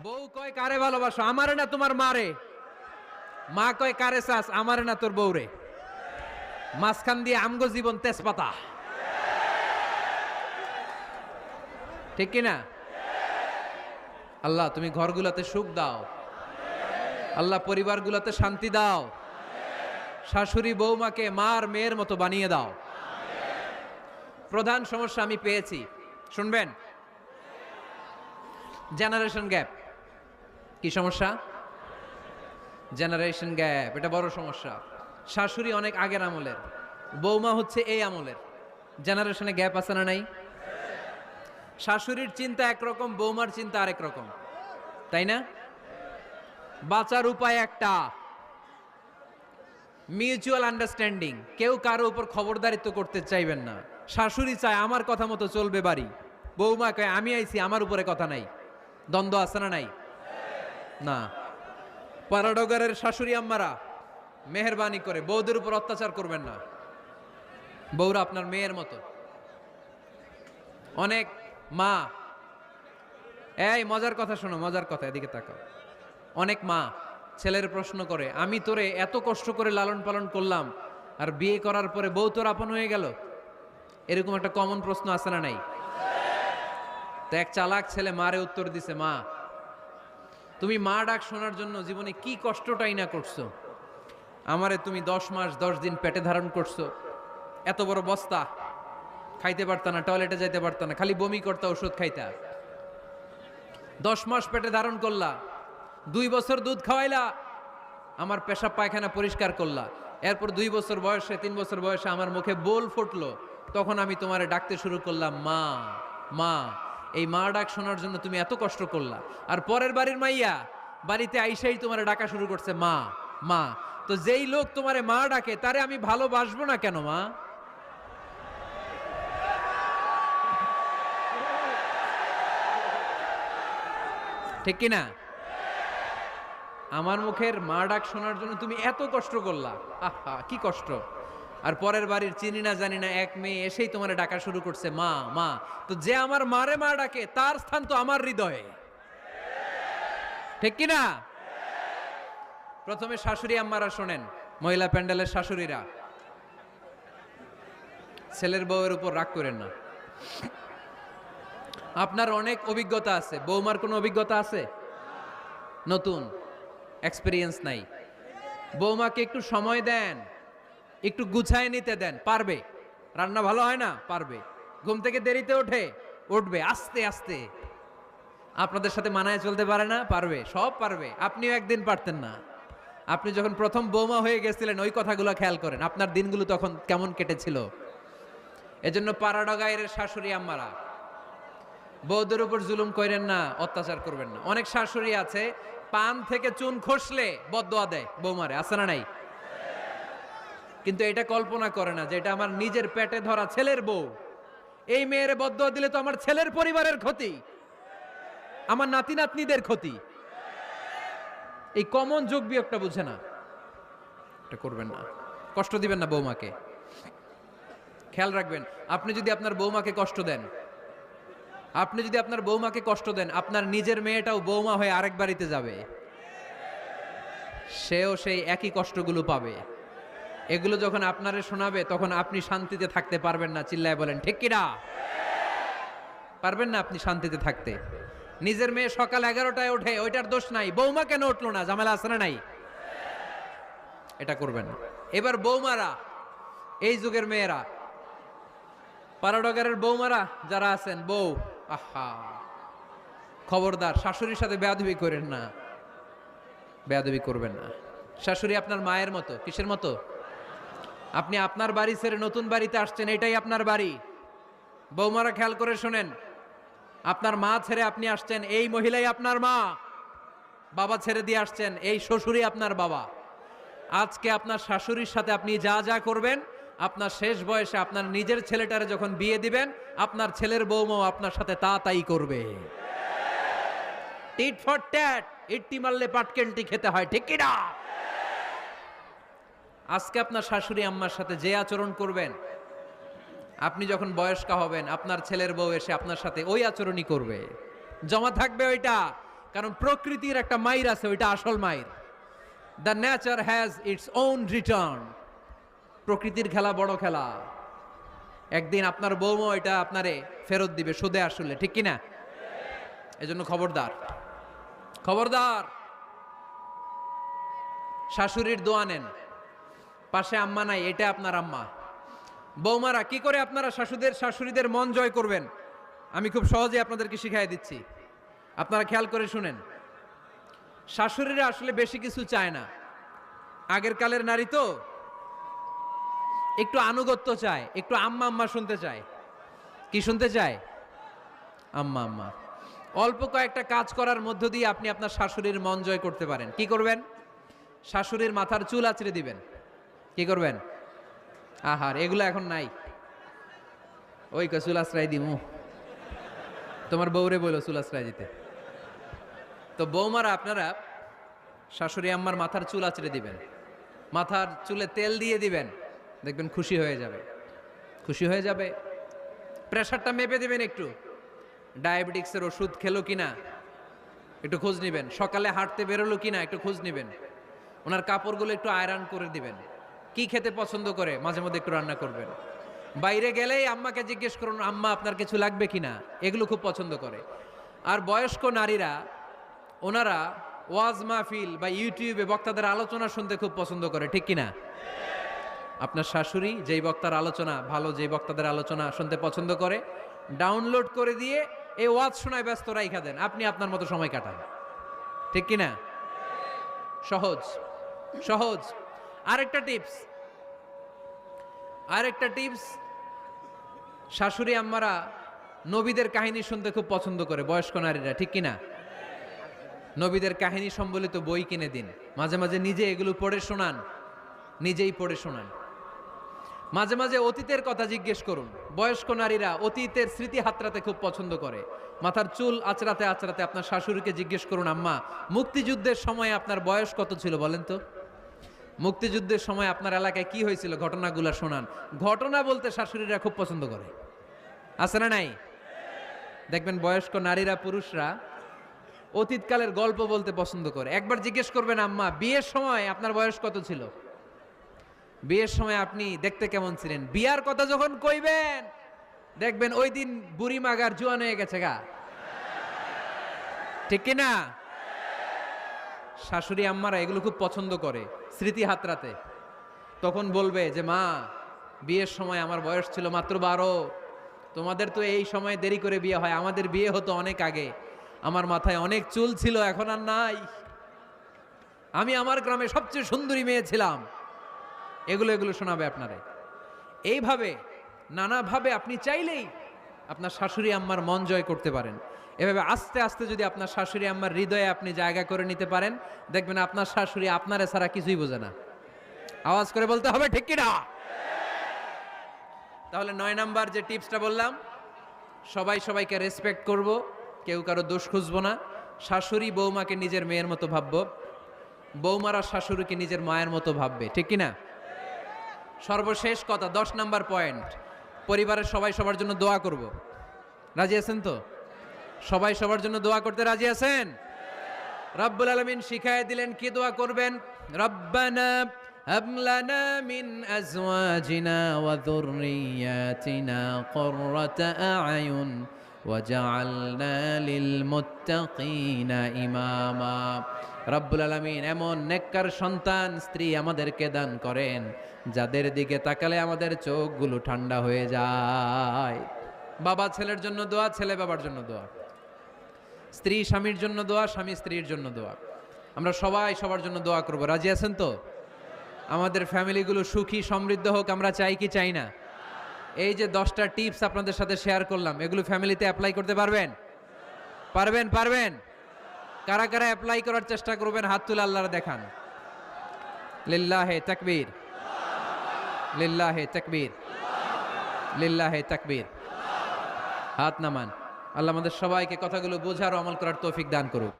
বউ কয় কারে ভালোবাসো, আমারে না তোমার মারে। মা কয় কারে চাস, আমারে না তোর বউরে। মাঝখান দিয়ে আমগো জীবন তেজপাতা। ঠিক কিনা? আল্লাহ তুমি ঘরগুলোতে সুখ দাও, আল্লাহ পরিবারগুলোতে শান্তি দাও, শাশুড়ি বৌমাকে মার মেয়ের মতো বানিয়ে দাও। প্রধান সমস্যা আমি পেয়েছি, শুনবেন? Generation gap. কি সমস্যা? জেনারেশন গ্যাপ, এটা বড় সমস্যা। শাশুড়ি অনেক আগের আমলের, বৌমা হচ্ছে এই আমলের। জেনারেশনে গ্যাপ আছে না নাই? শাশুড়ির চিন্তা একরকম, বৌমার চিন্তা আরেক রকম, তাই না? বাঁচার উপায় একটা, মিউচুয়াল আন্ডারস্ট্যান্ডিং। কেউ কারো উপর খবরদারিত্ব করতে চাইবেন না। শাশুড়ি চায় আমার কথা মতো চলবে বাড়ি, বৌমা কয় আমি আইছি আমার উপরে কথা নাই। দ্বন্দ্ব আছে না নাই? না। পারাডগারের শাশুড়ি আম্মারা মেহেরবানি করে বউদের উপর অত্যাচার করবেন না। বউরা আপনার মেয়ের মতো। অনেক মা, এই মজার কথা শোনো, মজার কথা, এদিকে তাকাও। অনেক মা ছেলের প্রশ্ন করে, আমি তোরে এত কষ্ট করে লালন পালন করলাম, আর বিয়ে করার পরে বউ তোর আপন হয়ে গেল। এরকম একটা কমন প্রশ্ন আছে না নাই? তো এক চালাক ছেলে মারে উত্তর দিছে, মা তুমি মা ডাক শোনার জন্য জীবনে কি কষ্টটাই না করছো। আমারে তুমি 10 মাস 10 দিন পেটে ধারণ করছো, এত বড় বস্তা, খাইতে পারতা না, টয়লেটে যাইতে পারতা না, খালি বমি করতা, ওষুধ খাইতা। 10 মাস পেটে ধারণ করলা, 2 বছর দুধ খাওয়াইলা, আমার পেশাব পায়খানা পরিষ্কার করলা। এরপর 2 বছর বয়সে, 3 বছর বয়সে আমার মুখে বোল ফুটলো, তখন আমি তোমারে ডাকতে শুরু করলাম মা মা। এই মা ডাক শোনার জন্য তুমি এত কষ্ট করলা, আর পরের বাড়ির মাইয়া বাড়িতে আইসাই তোমারে ডাকা শুরু করছে মা মা। তো যেই লোক তোমারে মা ডাকে তারে আমি ভালোবাসবো না কেন মা? ঠিক কিনা? আমার মুখের মা ডাক শোনার জন্য তুমি এত কষ্ট করলা, আহা কি কষ্ট। আর পরের বাড়ির চিনি না জানি না এক মেয়ে এসেই তোমার ডাকা শুরু করছে মা মা। তো যে আমার মারে মা ডাকে তার স্থান তো আমার হৃদয়ে। ঠিক কিনা? প্রথমে শাশুড়ি আম্মারা শোনেন, মহিলা প্যান্ডেলের শাশুড়িরা, ছেলের বউয়ের উপর রাগ করেন না। আপনার অনেক অভিজ্ঞতা আছে, বৌমার কোনো অভিজ্ঞতা আছে? নতুন এক্সপিরিয়েন্স নাই। বৌমাকে একটু সময় দেন, একটু গুছায় নিতে দেন, পারবে। রান্না ভালো হয় না, পারবে। ঘুম থেকে দেরিতে ওঠে, উঠবে আস্তে আস্তে। আপনাদের সাথে মানায় চলতে পারে না, পারবে, সব পারবে। আপনিও একদিন পারতেন না। আপনি যখন প্রথম বৌমা হয়ে গেছিলেন ওই কথাগুলো খেয়াল করেন, আপনার দিনগুলো তখন কেমন কেটেছিল। এজন্য পাড়াডগায়ের শাশুড়ি আম্মারা, বউদের উপর জুলুম করেন না, অত্যাচার করবেন না। অনেক শাশুড়ি আছে পান থেকে চুন খসলে বদদোয়া দেয় বৌমারে, আছে না নাই? কিন্তু এটা কল্পনা করে না যে এটা আমার নিজের পেটে ধরা ছেলের বউ। এই মেয়ের বদদোয়া দিলে তো আমার ছেলের পরিবারের ক্ষতি, আমার নাতি নাতনিদের ক্ষতি। এই কমন যোগ বিয়োগটা বুঝে না। এটা করবেন না, কষ্ট দিবেন না বৌমাকে। খেয়াল রাখবেন, আপনি যদি আপনার বৌমাকে কষ্ট দেন, আপনি যদি আপনার বৌমাকে কষ্ট দেন, আপনার নিজের মেয়েটাও বৌমা হয়ে আরেক বাড়িতে যাবে, সেও সেই একই কষ্টগুলো পাবে। এগুলো যখন আপনারে শোনাবে তখন আপনি শান্তিতে থাকতে পারবেন না। চিল্লায় বলেন ঠিক কিনা? পারবেন না আপনি শান্তিতে থাকতে। নিজের মেয়ে সকাল 11টায় ওঠে, ওইটার দোষ নাই, বৌমা কেন উঠলো না, ঝামেলা আছে না নাই? এটা করবেন না। এবার বৌমারা, এই যুগের মেয়েরা, পাড়াডগারের বৌমারা যারা আছেন, বউ, আহা খবরদার শাশুড়ির সাথে বেয়াদবি করেন না, বেয়াদবি করবেন না। শাশুড়ি আপনার মায়ের মতো। কিসের মতো? আপনি আপনার বাড়ি ছেড়ে নতুন বাড়িতে আসছেন, এটাই আপনার বাড়ি। বৌমারা খেয়াল করে শোনেন, আপনার মা ছেড়ে আপনি আসছেন, এই মহিলাই আপনার মা। বাবা ছেড়ে দিয়ে আসছেন, এই শ্বশুরই আপনার বাবা। আজকে আপনার শাশুড়ির সাথে আপনি যা যা করবেন, আপনার শেষ বয়সে আপনার নিজের ছেলেটারে যখন বিয়ে দিবেন, আপনার ছেলের বৌমাও আপনার সাথে তা তাই করবে। টিট ফর ট্যাট, ইট্টি মারলে পাটকেলটি খেতে হয়, ঠিক কিনা? আজকে আপনার শাশুড়ি আম্মার সাথে যে আচরণ করবেন, আপনি যখন বয়স্কা হবেন আপনার ছেলের বউ এসে আপনার সাথে ওই আচরণই করবে। জমা থাকবে ওইটা, কারণ প্রকৃতির একটা মাইর আছে, ওইটা আসল মাইর। The nature has its own return. প্রকৃতির খেলা বড় খেলা। একদিন আপনার বৌমা এটা আপনারে ফেরত দিবে সুদে আসলে, ঠিক কিনা? এজন্য খবরদার, খবরদার। শাশুড়ির দোয়া নেন, পাশে আম্মা নাই, এটা আপনার আম্মা। বৌমারা কি করে আপনারা শাশুড়িদের মন জয় করবেন, আমি খুব সহজে আপনাদেরকে শিখাই দিচ্ছি। আপনারা খেয়াল করে শুনেন। শাশুড়িরা আসলে বেশি কিছু চায় না। আগের কালের নারী তো একটু আনুগত্য চায়, একটু আম্মা আম্মা শুনতে চায়। কি শুনতে চায়? আম্মা আম্মা। অল্প কয়েকটা কাজ করার মধ্য দিয়ে আপনি আপনার শাশুড়ির মন জয় করতে পারেন। কি করবেন? শাশুড়ির মাথার চুল আঁচড়ে দিবেন। কি করবেন? আহার, এগুলো এখন নাই। ওই চুল আশ্রয় দিমু, তোমার বউরে বলো চুল আশ্রয় দিতে। তো বৌমারা আপনারা শাশুড়ি আম্মার মাথার চুল আঁচড়ে দিবেন, মাথার চুলে তেল দিয়ে দিবেন, দেখবেন খুশি হয়ে যাবে, খুশি হয়ে যাবে। প্রেশারটা মেপে দিবেন, একটু ডায়াবেটিক্সের ওষুধ খেলো কিনা একটু খোঁজ নিবেন, সকালে হাঁটতে বেরোলো কিনা একটু খোঁজ নিবেন, ওনার কাপড়গুলো একটু আয়রন করে দিবেন। কি খেতে পছন্দ করে মাঝে মধ্যে একটু রান্না করবেন। বাইরে গেলেই আম্মাকে জিজ্ঞেস করুন আম্মা আপনার কিছু লাগবে কিনা, এগুলো খুব পছন্দ করে। আর বয়স্ক নারীরা ওনারা ওয়াজ মাহফিল বা ইউটিউবে বক্তাদের আলোচনা শুনতে খুব পছন্দ করে, ঠিক কিনা? আপনার শাশুড়ি যেই বক্তার আলোচনা ভালো, যেই বক্তাদের আলোচনা শুনতে পছন্দ করে, ডাউনলোড করে দিয়ে এই ওয়াজ শোনায় ব্যস্ত রাইখা দেন, আপনি আপনার মতো সময় কাটান, ঠিক কিনা? সহজ সহজ। আরেকটা টিপস, শাশুড়ি আম্মারা নবীদের কাহিনী শুনতে খুব পছন্দ করে, বয়স্ক নারীরা, ঠিক কিনা? নবীদের কাহিনী সম্বলিত বই কিনে দিন, মাঝে মাঝে নিজে এগুলো পড়ে শোনান, নিজেই পড়ে শোনান। মাঝে মাঝে অতীতের কথা জিজ্ঞেস করুন। বয়স্ক নারীরা অতীতের স্মৃতি হাতড়াতে খুব পছন্দ করে। মাথার চুল আঁচড়াতে আঁচড়াতে আপনার শাশুড়িকে জিজ্ঞেস করুন আম্মা মুক্তিযুদ্ধের সময় আপনার বয়স কত ছিল বলেন তো, মুক্তিযুদ্ধের সময় আপনার এলাকায় কি হয়েছিল, ঘটনাগুলো শোনান। ঘটনা বলতে শাশুড়িরা খুব পছন্দ করে, আছে না নাই? দেখবেন বয়স্ক নারীরা, পুরুষরা অতীতকালের গল্প বলতে পছন্দ করে। একবার জিজ্ঞেস করবেন আম্মা বিয়ের সময় আপনার বয়স কত ছিল, বিয়ের সময় আপনি দেখতে কেমন ছিলেন। বিয়ার কথা যখন কইবেন দেখবেন ওই দিন বুড়ি মাগার জোয়ান হয়ে গেছে গা, ঠিক কিনা? শাশুড়ি আম্মারা এগুলো খুব পছন্দ করে স্মৃতি হাতড়াতে। তখন বলবে যে মা বিয়ের সময় আমার বয়স ছিল মাত্র 12, তোমাদের তো এই সময় দেরি করে বিয়ে হয়, আমাদের বিয়ে হতো অনেক আগে, আমার মাথায় অনেক চুল ছিল এখন আর নাই, আমি আমার গ্রামে সবচেয়ে সুন্দরী মেয়ে ছিলাম। এগুলো শোনাবে আপনারে। এইভাবে নানাভাবে আপনি চাইলেই আপনার শাশুড়ি আম্মার মন জয় করতে পারেন। এভাবে আস্তে আস্তে যদি আপনার শাশুড়ি আম্মার হৃদয়ে আপনি জায়গা করে নিতে পারেন, দেখবেন আপনার শাশুড়ি আপনারে ছাড়া কিছুই বোঝে না। আওয়াজ করে বলতে হবে, ঠিক কিনা? তাহলে 9 নাম্বার যে টিপসটা বললাম, সবাই সবাইকে রেসপেক্ট করব, কেউ কারো দোষ খুঁজবো না। শাশুড়ি বৌমাকে নিজের মেয়ের মতো ভাববো, বৌমারা শাশুড়িকে নিজের মায়ের মতো ভাববে, ঠিক কিনা? সর্বশেষ কথা, 10 নাম্বার পয়েন্ট, পরিবারের সবাই সবার জন্য দোয়া করব। রাজি আছেন তো? সবাই সবার জন্য দোয়া করতে রাজি আছেন? রব্বুল আলামিন শিখায় দিলেন কি দোয়া করবেন। রব্বানা হাব লানা মিন আজওয়াজিনা ওয়া যুররিয়াতিনা কুররাতা আ'য়ুন ওয়াজআলনা লিল মুত্তাকিনা ইমামা। রব্বুল আলামিন এমন নেককার সন্তান স্ত্রী আমাদেরকে দান করেন যাদের দিকে তাকালে আমাদের চোখগুলো ঠান্ডা হয়ে যায়। বাবা ছেলের জন্য দোয়া, ছেলে বাবার জন্য দোয়া, স্ত্রী স্বামীর জন্য দোয়া, স্বামী স্ত্রীর জন্য দোয়া। আমরা সবাই সবার জন্য দোয়া করব। রাজি আছেন তো? আমাদের ফ্যামিলিগুলো সুখী সমৃদ্ধ হোক, আমরা চাই কি চাই না? এই যে 10টা টিপস আপনাদের সাথে শেয়ার করলাম, এগুলো ফ্যামিলিতে অ্যাপ্লাই করতে পারবেন? পারবেন? কারা কারা অ্যাপ্লাই করার চেষ্টা করবেন হাত তুলে আল্লাহর দেখান। লিল্লাহে তাকবীর, লিল্লাহে তাকবীর, লিল্লাহে তাকবীর। হাত নামান। আল্লাহ আমাদের সবাইকে কথাগুলো বোঝার ও আমল করার তৌফিক দান করুক।